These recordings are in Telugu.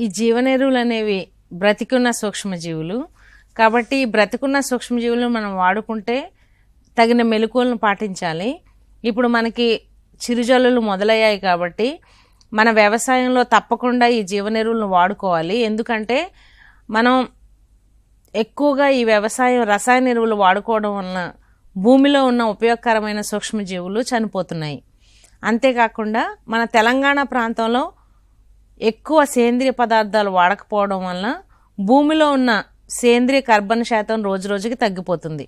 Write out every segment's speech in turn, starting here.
ఈ జీవనెరువులు అనేవి బ్రతికున్న సూక్ష్మజీవులు. కాబట్టి ఈ బ్రతికున్న సూక్ష్మజీవులను మనం వాడుకుంటే తగిన మెలకువలను పాటించాలి. ఇప్పుడు మనకి చిరుజల్లులు మొదలయ్యాయి కాబట్టి మన వ్యవసాయంలో తప్పకుండా ఈ జీవనెరువులను వాడుకోవాలి. ఎందుకంటే మనం ఎక్కువగా ఈ వ్యవసాయం రసాయన ఎరువులు వాడుకోవడం వలన భూమిలో ఉన్న ఉపయోగకరమైన సూక్ష్మజీవులు చనిపోతున్నాయి. అంతేకాకుండా మన తెలంగాణ ప్రాంతంలో ఎక్కువ సేంద్రియ పదార్థాలు వాడకపోవడం వలన భూమిలో ఉన్న సేంద్రియ కర్బన శాతం రోజు రోజుకి తగ్గిపోతుంది.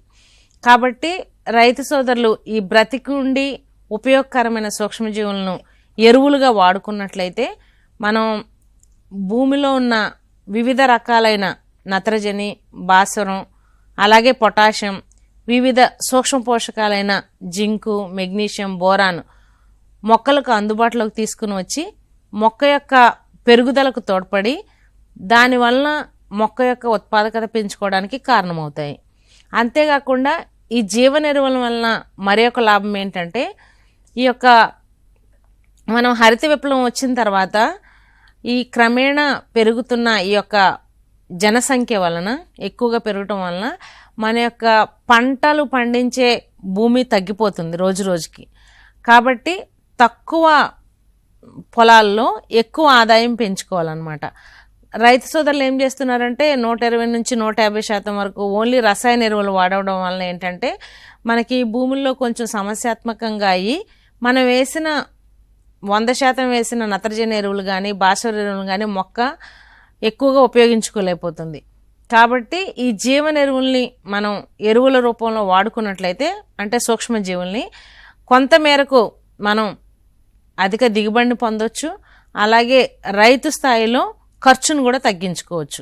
కాబట్టి రైతు సోదరులు ఈ బ్రతికి ఉండి ఉపయోగకరమైన సూక్ష్మజీవులను ఎరువులుగా వాడుకున్నట్లయితే మనం భూమిలో ఉన్న వివిధ రకాలైన నత్రజని, భాస్వరం, అలాగే పొటాషియం, వివిధ సూక్ష్మ పోషకాలైన జింకు, మెగ్నీషియం, బోరాన్ మొక్కలకు అందుబాటులోకి తీసుకుని వచ్చి మొక్క యొక్క పెరుగుదలకు తోడ్పడి దానివలన మొక్క యొక్క ఉత్పాదకత పెంచుకోవడానికి కారణమవుతాయి. అంతేకాకుండా ఈ జీవనెరువుల వలన మరి ఒక లాభం ఏంటంటే ఈ యొక్క మనం హరిత విప్లవం వచ్చిన తర్వాత ఈ క్రమేణా పెరుగుతున్న ఈ యొక్క జనసంఖ్య వలన ఎక్కువగా పెరగటం వలన మన యొక్క పంటలు పండించే భూమి తగ్గిపోతుంది రోజు రోజుకి. కాబట్టి తక్కువ పొలాల్లో ఎక్కువ ఆదాయం పెంచుకోవాలన్నమాట. రైతు సోదరులు ఏం చేస్తున్నారంటే 120 నుంచి 150% వరకు ఓన్లీ రసాయన ఎరువులు వాడడం వలన ఏంటంటే మనకి భూముల్లో కొంచెం సమస్యాత్మకంగా అయ్యి మనం వేసిన 100% వేసిన నత్రజని ఎరువులు కానీ భాస్వర ఎరువులు కానీ మొక్క ఎక్కువగా ఉపయోగించుకోలేకపోతుంది. కాబట్టి ఈ జీవన ఎరువుల్ని మనం ఎరువుల రూపంలో వాడుకున్నట్లయితే అంటే సూక్ష్మజీవుల్ని కొంతమేరకు మనం అధిక దిగుబడిని పొందొచ్చు. అలాగే రైతు స్థాయిలో ఖర్చును కూడా తగ్గించుకోవచ్చు.